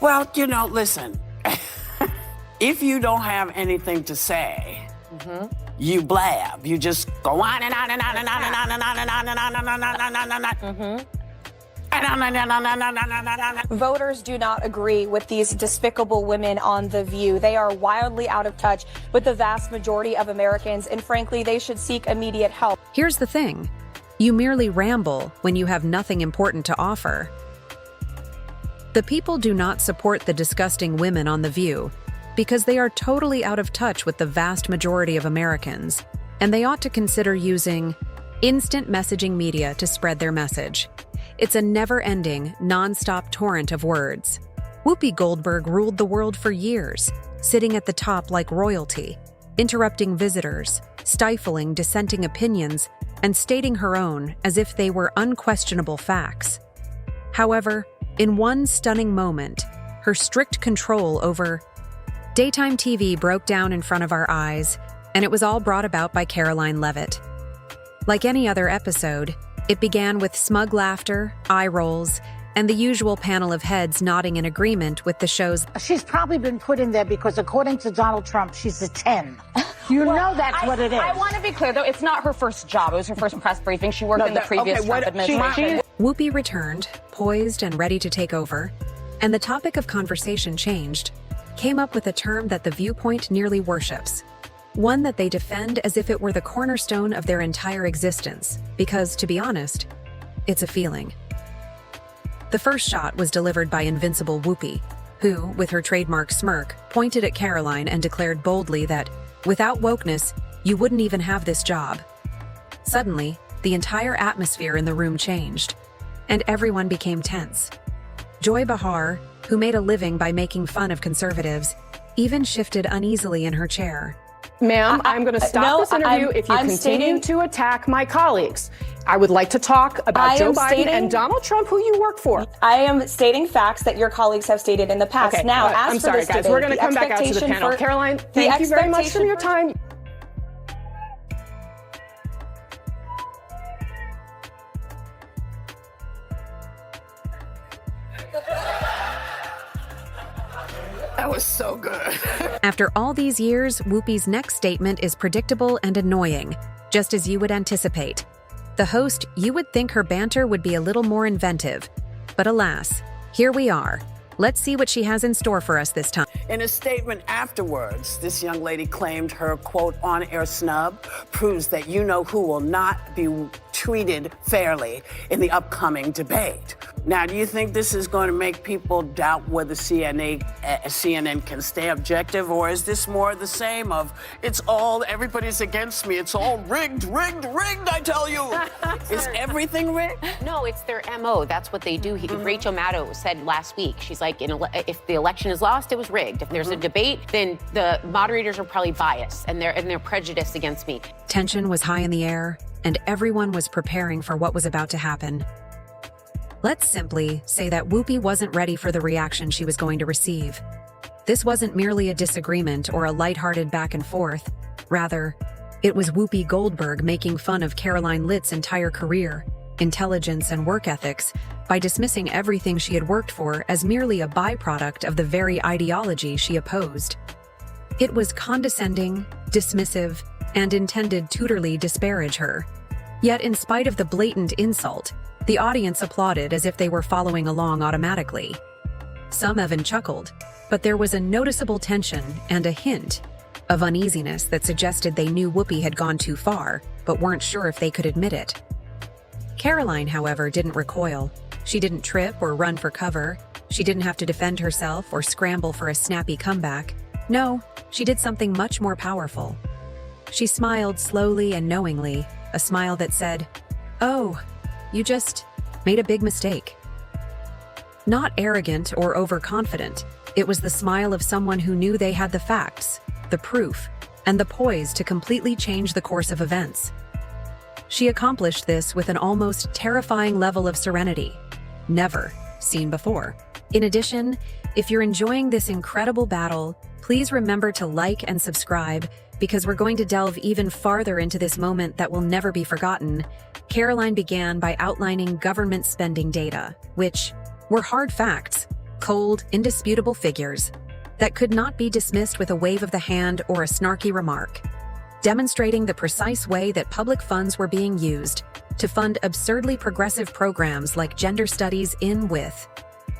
Well, listen, if you don't have anything to say, you blab. You just go on and on and on and on and on and on and on and on and on and on and on. Voters do not agree with these despicable women on The View. They are wildly out of touch with the vast majority of Americans, and frankly, they should seek immediate help. Here's the thing. You merely ramble when you have nothing important to offer. The people do not support the disgusting women on The View because they are totally out of touch with the vast majority of Americans, and they ought to consider using instant messaging media to spread their message. It's a never-ending, non-stop torrent of words. Whoopi Goldberg ruled the world for years, sitting at the top like royalty, interrupting visitors, stifling dissenting opinions, and stating her own as if they were unquestionable facts. However, in one stunning moment, her strict control over daytime TV broke down in front of our eyes, and it was all brought about by Karoline Leavitt. Like any other episode, it began with smug laughter, eye rolls, and the usual panel of heads nodding in agreement with the show's. She's probably been put in there because, according to Donald Trump, she's a 10. You know that's what it is. I want to be clear, though. It's not her first job. It was her first press briefing. She worked in the previous Trump administration. Whoopi returned, poised and ready to take over, and the topic of conversation changed, came up with a term that The Viewpoint nearly worships, one that they defend as if it were the cornerstone of their entire existence, because, to be honest, it's a feeling. The first shot was delivered by invincible Whoopi, who, with her trademark smirk, pointed at Karoline and declared boldly that, without wokeness, you wouldn't even have this job. Suddenly, the entire atmosphere in the room changed, and everyone became tense. Joy Behar, who made a living by making fun of conservatives, even shifted uneasily in her chair. Ma'am, I'm going to stop this interview if you continue to attack my colleagues. I would like to talk about Joe Biden and Donald Trump, who you work for. I am stating facts that your colleagues have stated in the past. Okay, now, I'm sorry, guys. We're going to come back out to the panel. Karoline, thank you very much for your time. That was so good. After all these years, Whoopi's next statement is predictable and annoying, just as you would anticipate. The host, you would think her banter would be a little more inventive. But alas, here we are. Let's see what she has in store for us this time. In a statement afterwards, this young lady claimed her, quote, on-air snub proves that you-know-who will not be treated fairly in the upcoming debate. Now, do you think this is going to make people doubt whether CNN can stay objective, or is this more the same of, everybody's against me, it's all rigged, I tell you. Is everything rigged? No, it's their MO. That's what they do. Rachel Maddow said last week, she's like, if the election is lost, it was rigged. If there's a debate, then the moderators are probably biased and they're prejudiced against me. Tension was high in the air, and everyone was preparing for what was about to happen. Let's simply say that Whoopi wasn't ready for the reaction she was going to receive. This wasn't merely a disagreement or a lighthearted back and forth. Rather, it was Whoopi Goldberg making fun of Karoline Leavitt's entire career, intelligence, and work ethics by dismissing everything she had worked for as merely a byproduct of the very ideology she opposed. It was condescending, dismissive, and intended to utterly disparage her. Yet, in spite of the blatant insult, the audience applauded as if they were following along automatically. Some even chuckled, but there was a noticeable tension and a hint of uneasiness that suggested they knew Whoopi had gone too far, but weren't sure if they could admit it. Karoline, however, didn't recoil. She didn't trip or run for cover. She didn't have to defend herself or scramble for a snappy comeback. No, she did something much more powerful. She smiled slowly and knowingly, a smile that said, "Oh, you just made a big mistake." Not arrogant or overconfident, it was the smile of someone who knew they had the facts, the proof, and the poise to completely change the course of events. She accomplished this with an almost terrifying level of serenity, never seen before. In addition, if you're enjoying this incredible battle, please remember to like and subscribe, because we're going to delve even farther into this moment that will never be forgotten. Karoline began by outlining government spending data, which were hard facts, cold, indisputable figures that could not be dismissed with a wave of the hand or a snarky remark, demonstrating the precise way that public funds were being used to fund absurdly progressive programs like gender studies. With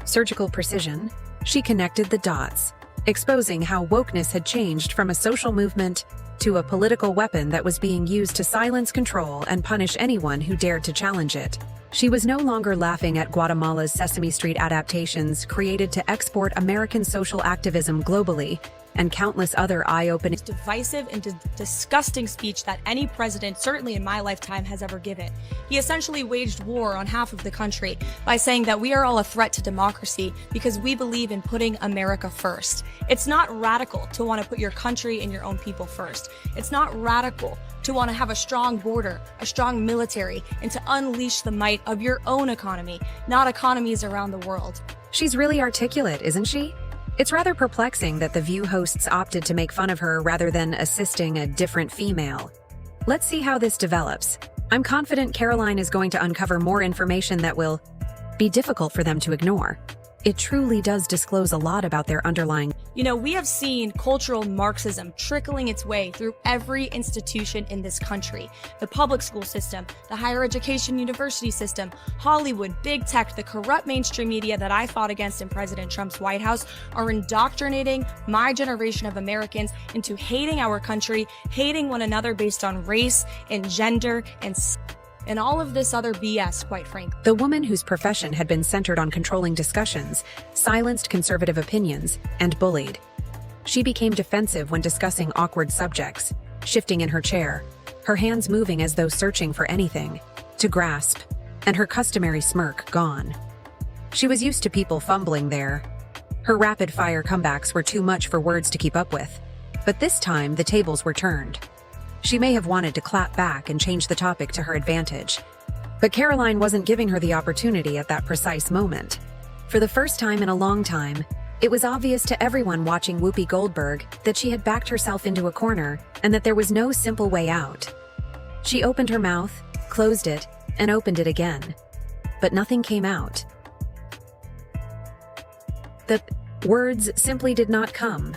surgical precision, she connected the dots, exposing how wokeness had changed from a social movement to a political weapon that was being used to silence, control, and punish anyone who dared to challenge it. She was no longer laughing at Guatemala's Sesame Street adaptations created to export American social activism globally, and countless other eye-opening, divisive and disgusting speech that any president, certainly in my lifetime, has ever given. He essentially waged war on half of the country by saying that we are all a threat to democracy because we believe in putting America first. It's not radical to want to put your country and your own people first. It's not radical to want to have a strong border, a strong military, and to unleash the might of your own economy, not economies around the world. She's really articulate, isn't she? It's rather perplexing that The View hosts opted to make fun of her rather than assisting a different female. Let's see how this develops. I'm confident Karoline is going to uncover more information that will be difficult for them to ignore. It truly does disclose a lot about their underlying. You know, we have seen cultural Marxism trickling its way through every institution in this country. The public school system, the higher education university system, Hollywood, big tech, the corrupt mainstream media that I fought against in President Trump's White House are indoctrinating my generation of Americans into hating our country, hating one another based on race and gender and all of this other BS, quite frankly. The woman whose profession had been centered on controlling discussions, silenced conservative opinions, and bullied. She became defensive when discussing awkward subjects, shifting in her chair, her hands moving as though searching for anything to grasp, and her customary smirk gone. She was used to people fumbling there. Her rapid-fire comebacks were too much for words to keep up with. But this time, the tables were turned. She may have wanted to clap back and change the topic to her advantage, but Karoline wasn't giving her the opportunity at that precise moment. For the first time in a long time, it was obvious to everyone watching Whoopi Goldberg that she had backed herself into a corner and that there was no simple way out. She opened her mouth, closed it, and opened it again, but nothing came out. The words simply did not come.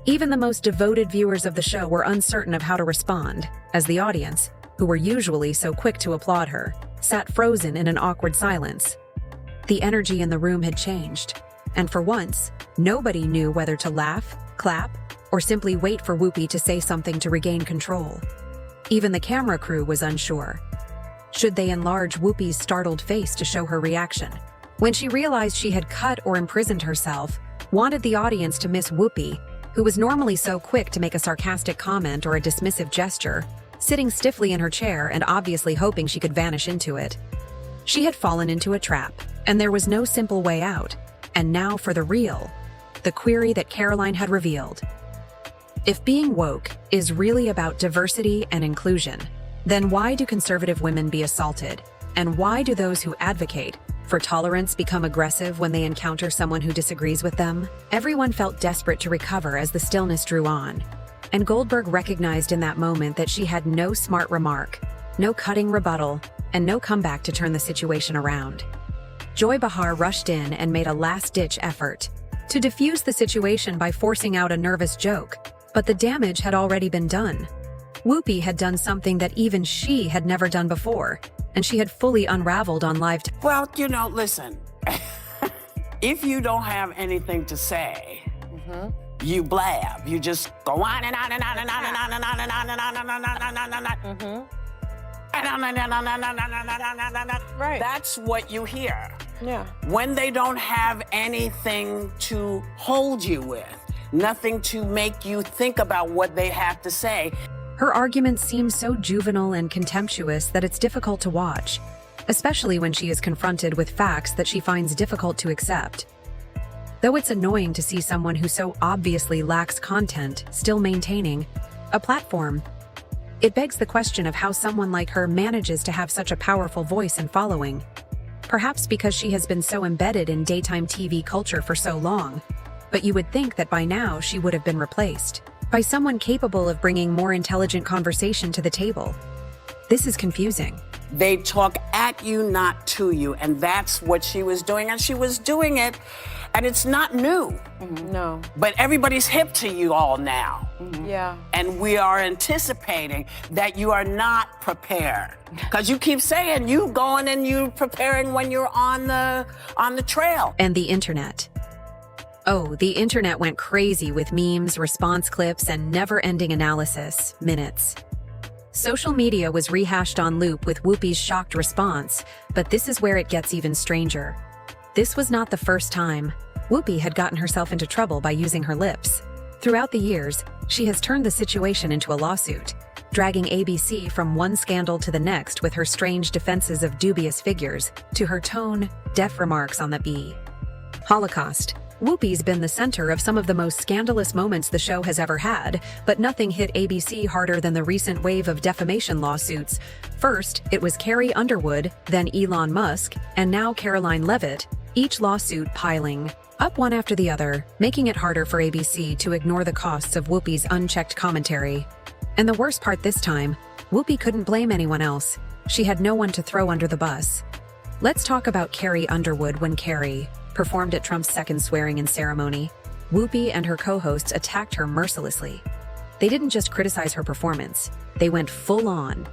Even the most devoted viewers of the show were uncertain of how to respond, as the audience, who were usually so quick to applaud her, sat frozen in an awkward silence. The energy in the room had changed, and for once, nobody knew whether to laugh, clap, or simply wait for Whoopi to say something to regain control. Even the camera crew was unsure. Should they enlarge Whoopi's startled face to show her reaction? When she realized she had cut or imprisoned herself, wanted the audience to miss Whoopi, who was normally so quick to make a sarcastic comment or a dismissive gesture, sitting stiffly in her chair and obviously hoping she could vanish into it. She had fallen into a trap, and there was no simple way out. And now for the real, the query that Karoline had revealed. If being woke is really about diversity and inclusion, then why do conservative women be assaulted? And why do those who advocate for tolerance become aggressive when they encounter someone who disagrees with them? Everyone felt desperate to recover as the stillness drew on, and Goldberg recognized in that moment that she had no smart remark, no cutting rebuttal, and no comeback to turn the situation around. Joy Behar rushed in and made a last-ditch effort to defuse the situation by forcing out a nervous joke, but the damage had already been done. Whoopi had done something that even she had never done before, and she had fully unraveled on live. Well, you know, listen, if you don't have anything to say, you blab. You just go on and on and on and on and on and on and on and on and on and on and on. Right. That's what you hear. Yeah. When they don't have anything to hold you with, nothing to make you think about what they have to say. Her arguments seem so juvenile and contemptuous that it's difficult to watch, especially when she is confronted with facts that she finds difficult to accept. Though it's annoying to see someone who so obviously lacks content still maintaining a platform, it begs the question of how someone like her manages to have such a powerful voice and following. Perhaps because she has been so embedded in daytime TV culture for so long, but you would think that by now she would have been replaced by someone capable of bringing more intelligent conversation to the table. This is confusing. They talk at you, not to you. And that's what she was doing. And she was doing it, and it's not new. No. But everybody's hip to you all now. Yeah. And we are anticipating that you are not prepared. Because you keep saying you going and you preparing when you're on the trail. And the internet. Oh, the internet went crazy with memes, response clips, and never-ending analysis, minutes. Social media was rehashed on loop with Whoopi's shocked response, but this is where it gets even stranger. This was not the first time. Whoopi had gotten herself into trouble by using her lips. Throughout the years, she has turned the situation into a lawsuit, dragging ABC from one scandal to the next with her strange defenses of dubious figures to her tone-deaf remarks on the B. Holocaust. Whoopi's been the center of some of the most scandalous moments the show has ever had, but nothing hit ABC harder than the recent wave of defamation lawsuits. First, it was Carrie Underwood, then Elon Musk, and now Karoline Leavitt, each lawsuit piling up one after the other, making it harder for ABC to ignore the costs of Whoopi's unchecked commentary. And the worst part this time, Whoopi couldn't blame anyone else. She had no one to throw under the bus. Let's talk about Carrie Underwood. When Carrie performed at Trump's second swearing-in ceremony, Whoopi and her co-hosts attacked her mercilessly. They didn't just criticize her performance, they went full-on.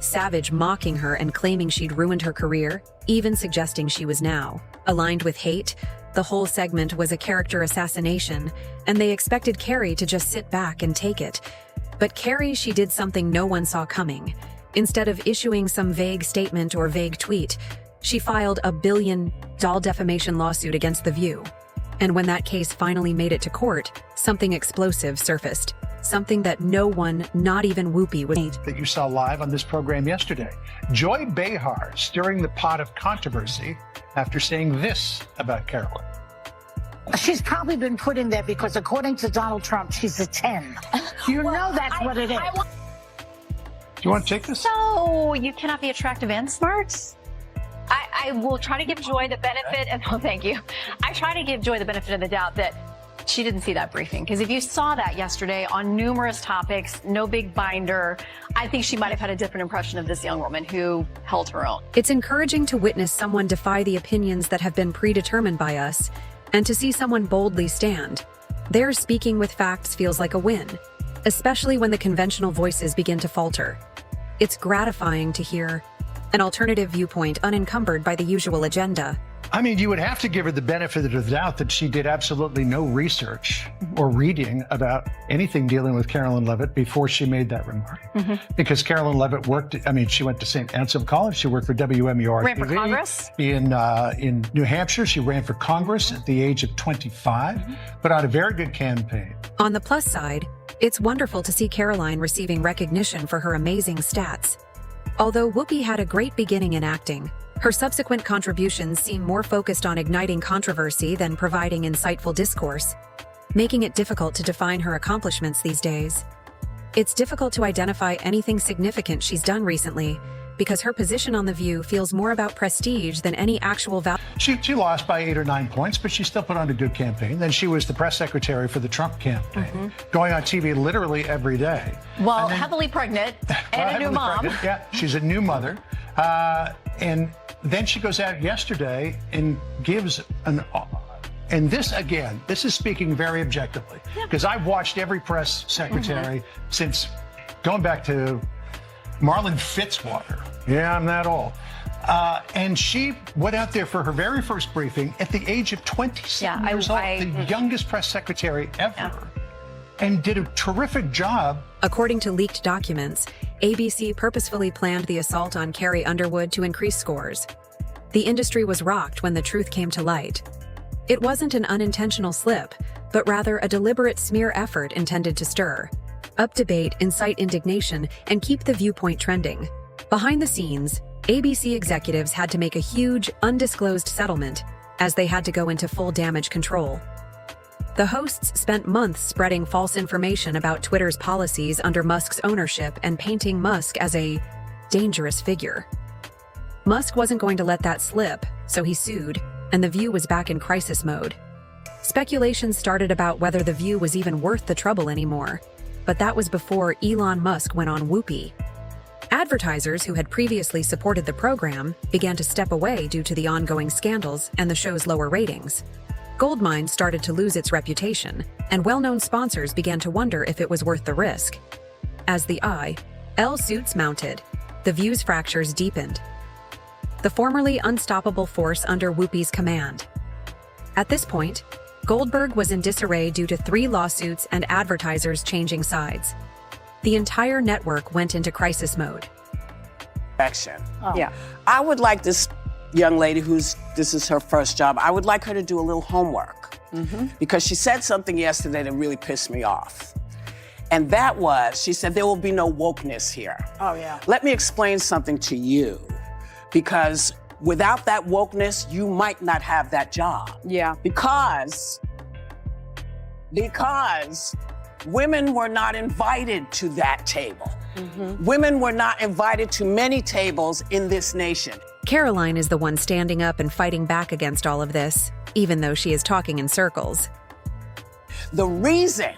Savage, mocking her and claiming she'd ruined her career, even suggesting she was now aligned with hate. The whole segment was a character assassination, and they expected Carrie to just sit back and take it. But Carrie, she did something no one saw coming. Instead of issuing some vague statement or vague tweet, she filed a $1 billion defamation lawsuit against The View. And when that case finally made it to court, something explosive surfaced. Something that no one, not even Whoopi, would need. That you saw live on this program yesterday. Joy Behar stirring the pot of controversy after saying this about Karoline. She's probably been put in there because, according to Donald Trump, she's a 10. You know that's what it is. Do you want to take this? No, you cannot be attractive and smart. I will try to give Joy the benefit, and oh, thank you. I try to give Joy the benefit of the doubt that she didn't see that briefing. Because if you saw that yesterday on numerous topics, no big binder, I think she might have had a different impression of this young woman who held her own. It's encouraging to witness someone defy the opinions that have been predetermined by us, and to see someone boldly stand. Their speaking with facts feels like a win, especially when the conventional voices begin to falter. It's gratifying to hear an alternative viewpoint unencumbered by the usual agenda. I mean, you would have to give her the benefit of the doubt that she did absolutely no research or reading about anything dealing with Karoline Leavitt before she made that remark. Because Karoline Leavitt worked, she went to St. Anselm College, she worked for WMUR Ran for TV. Congress? In New Hampshire, she ran for Congress at the age of 25, put out a very good campaign. On the plus side, it's wonderful to see Karoline receiving recognition for her amazing stats. Although Whoopi had a great beginning in acting, her subsequent contributions seem more focused on igniting controversy than providing insightful discourse, making it difficult to define her accomplishments these days. It's difficult to identify anything significant she's done recently, because her position on The View feels more about prestige than any actual value. She lost by 8 or 9 points, but she still put on a good campaign. Then she was the press secretary for the Trump campaign, going on TV literally every day. Well, heavily pregnant and a new mom. Pregnant. Yeah, she's a new mother. And then she goes out yesterday and gives and this, again, this is speaking very objectively, because I've watched every press secretary since going back to Marlon Fitzwater. Yeah, I'm that old. And she went out there for her very first briefing at the age of 27 years old, the youngest press secretary ever, and did a terrific job. According to leaked documents, ABC purposefully planned the assault on Carrie Underwood to increase scores. The industry was rocked when the truth came to light. It wasn't an unintentional slip, but rather a deliberate smear effort intended to stir up debate, incite indignation, and keep the viewpoint trending. Behind the scenes, ABC executives had to make a huge, undisclosed settlement, as they had to go into full damage control. The hosts spent months spreading false information about Twitter's policies under Musk's ownership and painting Musk as a dangerous figure. Musk wasn't going to let that slip, so he sued, and The View was back in crisis mode. Speculation started about whether The View was even worth the trouble anymore, but that was before Elon Musk went on Whoopi. Advertisers who had previously supported the program began to step away due to the ongoing scandals and the show's lower ratings. Goldmine started to lose its reputation, and well-known sponsors began to wonder if it was worth the risk. As the I.L. suits mounted, the View's fractures deepened. The formerly unstoppable force under Whoopi's command. At this point, Goldberg was in disarray due to 3 lawsuits and advertisers changing sides. The entire network went into crisis mode. Yeah. I would like this young lady this is her first job, I would like her to do a little homework. Because she said something yesterday that really pissed me off. And that was, she said, there will be no wokeness here. Oh, yeah. Let me explain something to you. Because without that wokeness, you might not have that job. Yeah. Because women were not invited to that table. Women were not invited to many tables in this nation. Karoline is the one standing up and fighting back against all of this, even though she is talking in circles. The reason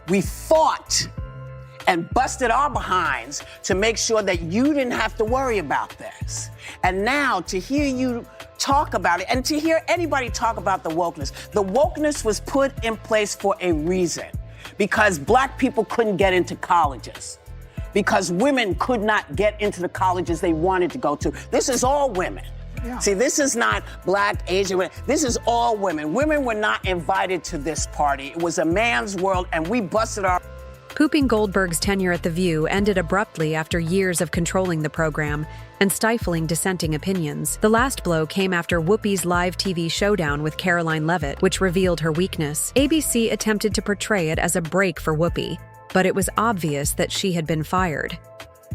we fought and busted our behinds to make sure that you didn't have to worry about this. And now to hear you talk about it and to hear anybody talk about the wokeness was put in place for a reason. Because Black people couldn't get into colleges. Because women could not get into the colleges they wanted to go to. This is all women. Yeah. See, this is not Black, Asian women. This is all women. Women were not invited to this party. It was a man's world, and we busted our... Whoopi Goldberg's tenure at The View ended abruptly after years of controlling the program and stifling dissenting opinions. The last blow came after Whoopi's live TV showdown with Karoline Leavitt, which revealed her weakness. ABC attempted to portray it as a break for Whoopi, but it was obvious that she had been fired.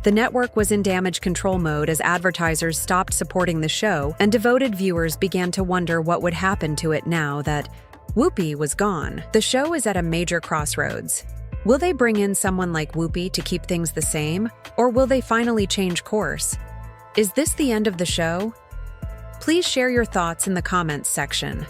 The network was in damage control mode as advertisers stopped supporting the show, and devoted viewers began to wonder what would happen to it now that Whoopi was gone. The show is at a major crossroads. Will they bring in someone like Whoopi to keep things the same, or will they finally change course? Is this the end of the show? Please share your thoughts in the comments section.